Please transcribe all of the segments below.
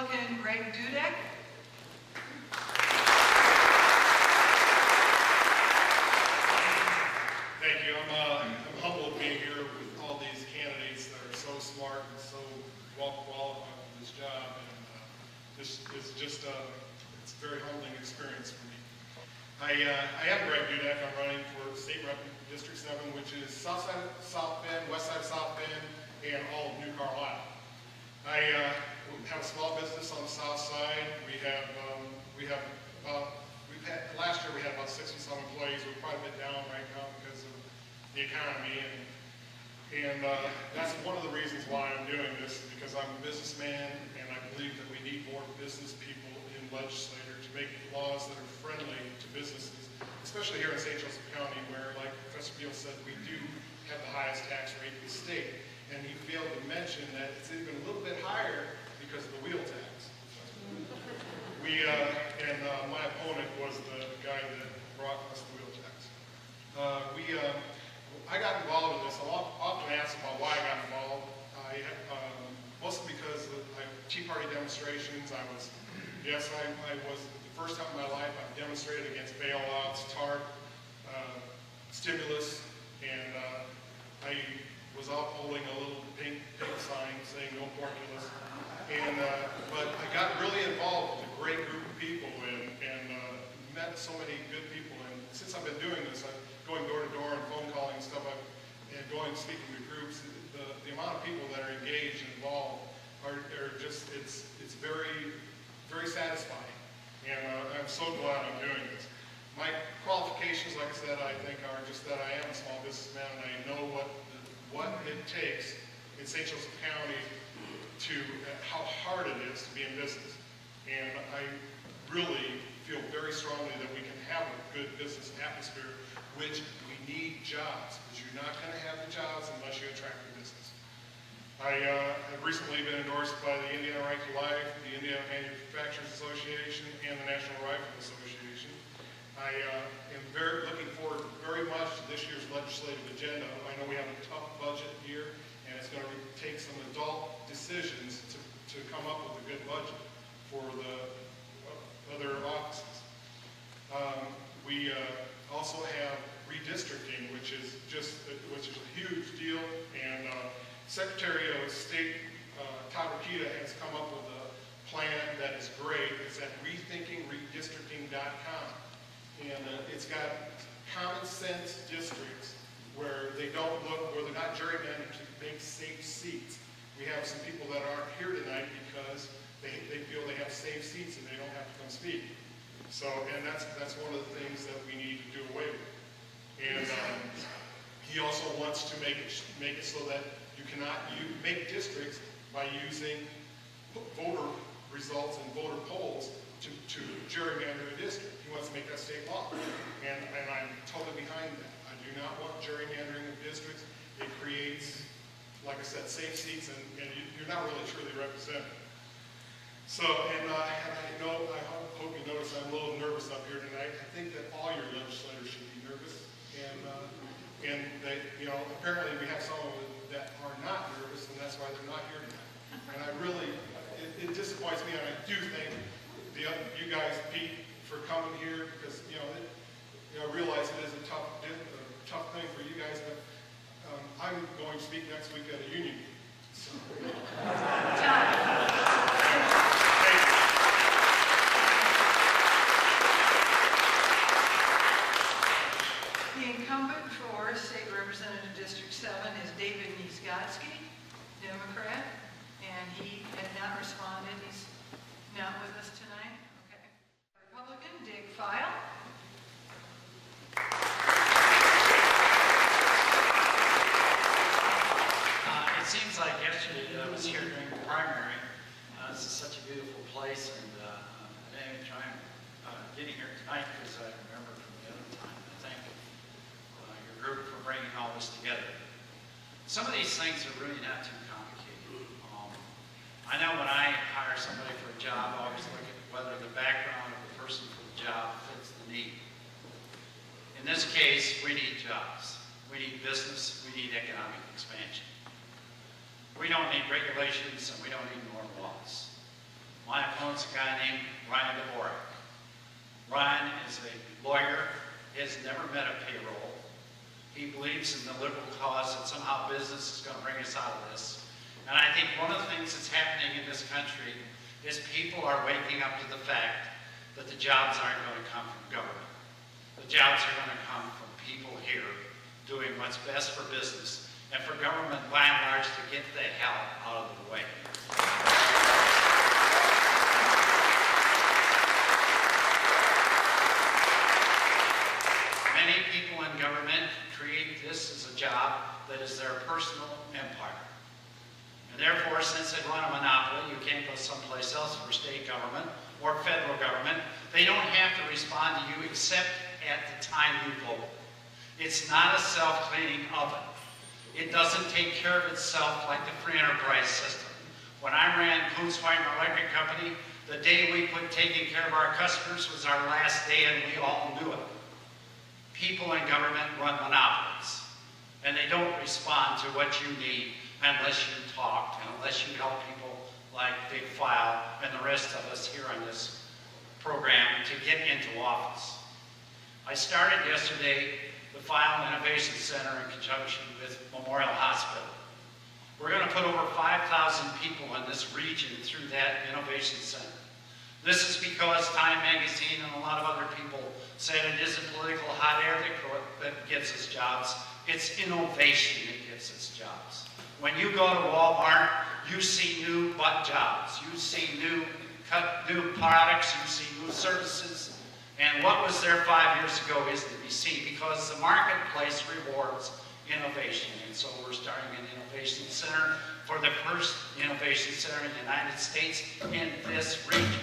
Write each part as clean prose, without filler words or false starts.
Republican Dudeck. Thank you. I'm humbled to be here with all these candidates that are so smart and so well qualified for this job. And this is just it's a very humbling experience for me. I am Greg Dudeck. I'm running for State Rep District 7, which is South side of South Bend, West side of South Bend, and all of New Carlisle. I have a small business on the south side. Last year we had about 60-some employees. We're quite a bit down right now because of the economy, and that's one of the reasons why I'm doing this, because I'm a businessman and I believe that we need more business people in legislature to make laws that are friendly to businesses, especially here in St. Joseph County, where, like Professor Pfeil said, we do have the highest tax rate in the state. And he failed to mention that it's even a little bit higher because of the wheel tax. My opponent was the guy that brought us the wheel tax. I got involved in this. I'm often asked about why I got involved. Mostly because of Tea Party demonstrations. I was the first time in my life I've demonstrated against bailouts, TARP, stimulus, and I was out holding a little pink sign saying no formulas. But I got really involved with a great group of people and met so many good people. And since I've been doing this, I'm going door to door and phone calling and stuff, and going speaking to groups. The amount of people that are engaged and involved are just it's very, very satisfying. And I'm so glad I'm doing this. My qualifications, like I said, I think are just that I am a small businessman and I know what it takes in St. Joseph County to how hard it is to be in business. And I really feel very strongly that we can have a good business atmosphere, which we need jobs, because you're not going to have the jobs unless you attract the business. I have recently been endorsed by the Indiana Right to Life, the Indiana Manufacturers Association, and the National Rifle Association. I am looking forward very much to this year's legislative agenda. I know we have a tough budget year, and it's going to take some adult decisions to come up with a good budget for the other offices. We also have redistricting, which is a huge deal, and Secretary of State Todd Rokita has come up with a plan that is great. It's at rethinkingredistricting.com. And it's got common sense districts where they're not gerrymandered to make safe seats. We have some people that aren't here tonight because they feel they have safe seats and they don't have to come speak. So, and that's one of the things that we need to do away with. And he also wants to make it so that you cannot make districts by using voter results and voter polls to gerrymander a district. He wants to make that state law. And I'm totally behind that. I do not want gerrymandering of districts. It creates, like I said, safe seats, and you're not really truly represented. So, and I hope you notice I'm a little nervous up here tonight. I think that all your legislators should be nervous. And they, apparently we have some that are not nervous, and that's why they're not here tonight. And I really, it disappoints me, and I do thank you guys, Pete, for coming here, because I realize it is a tough thing for you guys, but I'm going to speak next week at a union meeting. So. The incumbent for State Representative District 7 is David Niezgodski, Democrat, and he had not responded. He's not with us tonight. Okay. Republican, Pfeil. It seems like yesterday that I was here during the primary. This is such a beautiful place, and I didn't even try getting here tonight because I remember from the other time. I thank your group for bringing all this together. Some of these things are really not too complicated. I know when I hire somebody for a job, I always look at whether the background of the person for the job fits the need. In this case, we need jobs. We need business. We need economic expansion. We don't need regulations, and we don't need more laws. My opponent's a guy named Ryan Dvorak. Ryan is a lawyer. He has never met a payroll. He believes in the liberal cause that somehow business is going to bring us out of this. And I think one of the things that's happening in this country is people are waking up to the fact that the jobs aren't going to come from government. The jobs are going to come from people here doing what's best for business and for government, by and large, to get the hell out of the way. Many people in government create this as a job that is their personal empire. And therefore, since they run a monopoly, you can't go someplace else for state government or federal government. They don't have to respond to you except at the time you vote. It's not a self-cleaning oven. It doesn't take care of itself like the free enterprise system. When I ran Coonswine Electric Company, the day we quit taking care of our customers was our last day, and we all knew it. People in government run monopolies, and they don't respond to what you need unless you talk and unless you help people like Big Pfeil and the rest of us here on this program to get into office. I started yesterday the Pfeil Innovation Center in conjunction with Memorial Hospital. We're going to put over 5,000 people in this region through that innovation center. This is because Time Magazine and a lot of other people said it isn't political hot air that gets us jobs. It's innovation that gets us jobs. When you go to Walmart, you see new jobs. You see new products. You see new services. And what was there 5 years ago is to be seen, because the marketplace rewards innovation. And so we're starting an innovation center for the first innovation center in the United States in this region.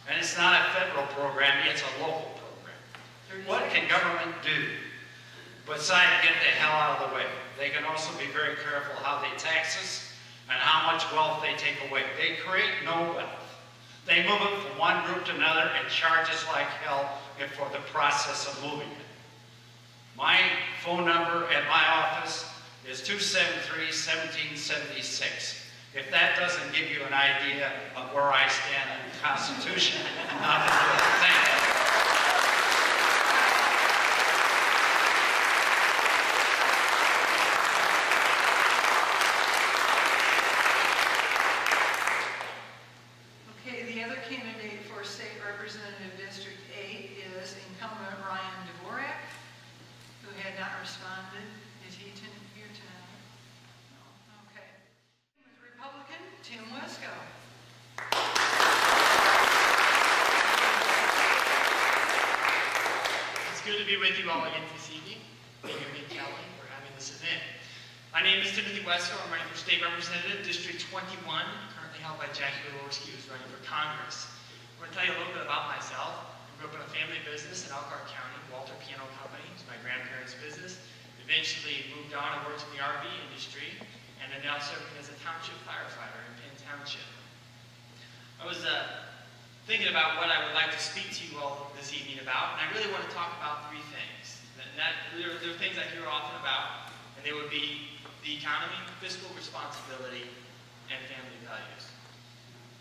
And it's not a federal program, it's a local program. What can government do besides get the hell out of the way? They can also be very careful how they tax us and how much wealth they take away. They create no wealth. They move it from one group to another and charge us like hell for the process of moving it. My phone number at my office is 273-1776. If that doesn't give you an idea of where I stand in the Constitution, nothing will. Thank you. Okay, the other candidate for State Representative District 8 is Incumbent Ryan Dvorak, who had not responded. Is he here tonight? No. Okay. With Republican Tim Wesco. It's good to be with you all again this evening. Thank you, Big Kelly, for having this event. My name is Timothy Wesco. I'm running for State Representative, District 21, currently held by Jackie Walorski, who's running for Congress. I'm going to tell you a little bit about myself. I grew up in a family business in Elkhart County, Walter Piano Company. It was my grandparents' business. Eventually moved on and worked in the RV industry, and am now serving as a township firefighter in Penn Township. I was thinking about what I would like to speak to you all this evening about, and I really want to talk about three things. There are things I hear often about, and they would be the economy, fiscal responsibility, and family values.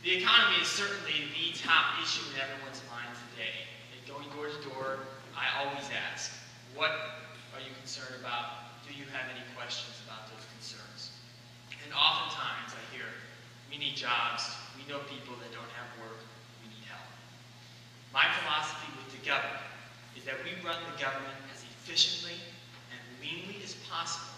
The economy is certainly the top issue in everyone's mind today. And going door to door, I always ask, what are you concerned about? Do you have any questions about those concerns? And oftentimes I hear, we need jobs, we know people that don't have work, we need help. My philosophy with the government is that we run the government as efficiently and leanly as possible,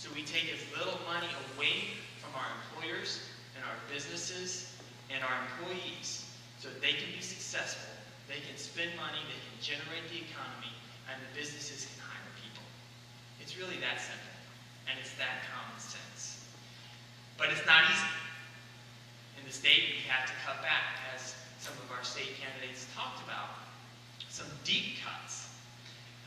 so we take as little money away from our employers and our businesses and our employees so that they can be successful, they can spend money, they can generate the economy, and the businesses can hire people. It's really that simple, and it's that common sense. But it's not easy. In the state, we have to cut back, as some of our state candidates talked about, some deep cuts.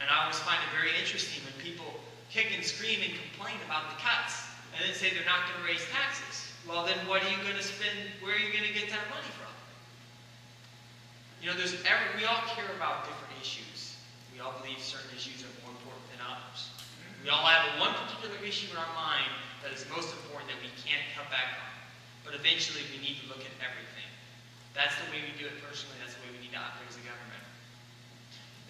And I always find it very interesting when people kick and scream and complain about the cuts, and then say they're not going to raise taxes. Well, then what are you going to spend? Where are you going to get that money from? You know, we all care about different issues. We all believe certain issues are more important than others. We all have one particular issue in our mind that is most important that we can't cut back on. But eventually we need to look at everything. That's the way we do it personally. That's the way we need to operate as a government.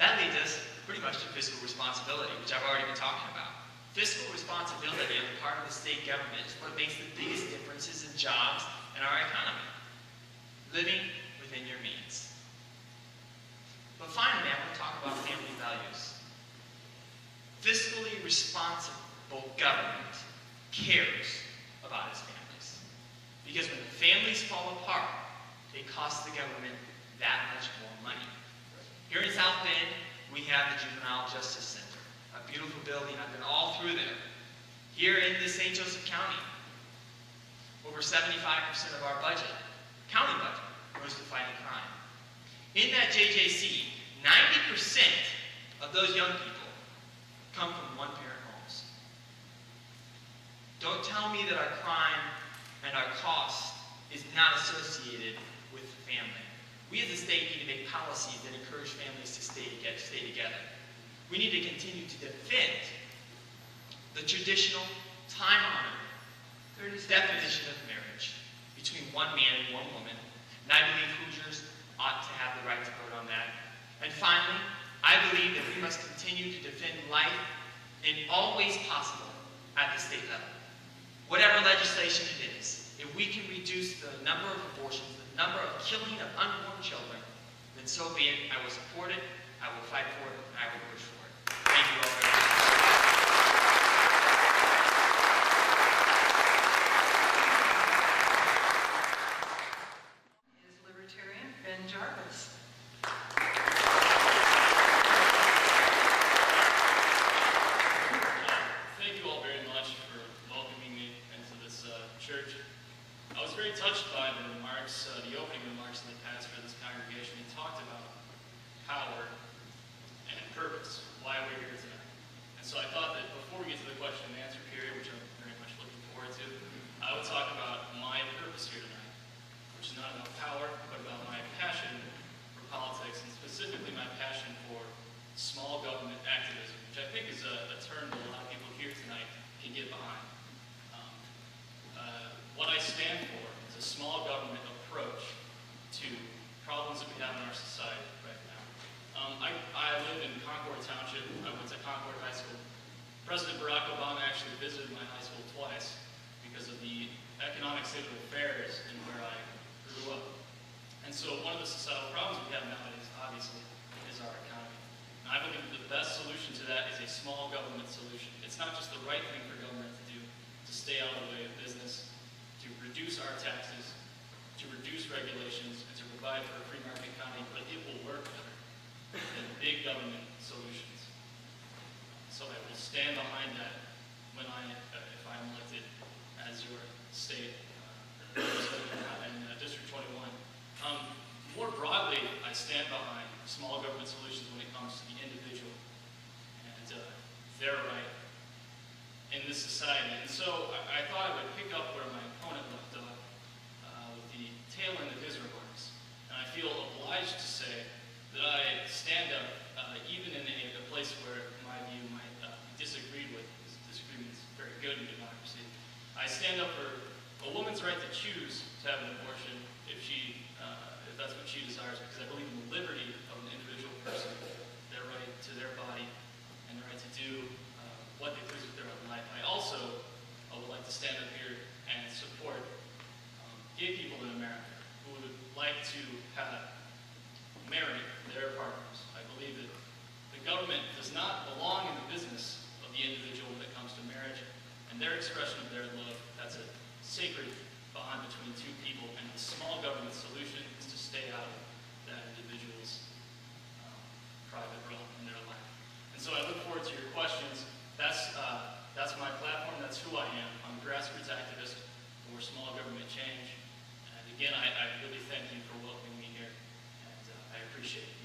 That leads us pretty much to fiscal responsibility, which I've already been talking about. Fiscal responsibility on the part of the state government is what makes the biggest differences in jobs and our economy. Living within your means. But finally, I want to talk about family values. Fiscally responsible government cares about its families. Because when the families fall apart, it costs the government that much more money. Here in South Bend, we have the Juvenile Justice Center, a beautiful building. I've been all through there. Here in the St. Joseph County, over 75% of our budget, county budget, goes to fighting crime. In that JJC, 90% of those young people come from one-parent homes. Don't tell me that our crime and our cost is not associated with the family. We as a state need to make policies that encourage families to stay together. We need to continue to defend the traditional, time-honored definition of marriage between one man and one woman. And I believe Hoosiers ought to have the right to vote on that. And finally, I believe that we must continue to defend life in all ways possible at the state level. Whatever legislation it is, if we can reduce the number of abortions, the number of killing of unborn children, then so be it. I will support it, I will fight for it, and I will push for it. Thank you all very much. Is Libertarian Ben Jarvis. Thank you all very much for welcoming me into this church. I was very touched by the remarks, the opening remarks of the pastor of this congregation. He talked about power and purpose, why we're here tonight. And so I thought that before we get to the question and answer period, which I'm very much looking forward to, I would talk about my purpose here tonight, which is not about power, but about my passion for politics, and specifically my passion for small government activism, which I think is a term that a lot of people here tonight can get behind. What I stand for is a small government approach to problems that we have in our society right now. I live in Concord Township. I went to Concord High School. President Barack Obama actually visited my high school twice because of the economic state of affairs in where I grew up. And so one of the societal problems we have nowadays, obviously, is our economy. And I believe the best solution to that is a small government solution. It's not just the right thing for government to do, to stay out of the way of business, to reduce our taxes, to reduce regulations, and to provide for a free market economy, but it will work better than big government solutions. So I will stand behind that when if I'm elected as your state representative in District 21. More broadly, I stand behind small government solutions when it comes to the individual and their right in this society. And so I thought I would pick up where my opponent left off with the tail end of his remarks. And I feel obliged to say that I stand up even in a place where my view might be disagreed with. This disagreement is very good in democracy. I stand up for a woman's right to choose to have an abortion if that's what she desires, because I believe in the liberty of an individual person, their right to their body, and the right to do what they please with their own life. I also would like to stand up here and support gay people in America who would like to marry their partners. I believe that the government does not belong in the business of the individual when it comes to marriage, and their expression of their love, that's a sacred bond between two people, and the small government solution is to stay out of that individual's private realm in their life. And so I look forward to your questions. That's my platform. That's who I am. I'm a grassroots activist for small government change. And again, I really thank you for welcoming me here, and I appreciate it.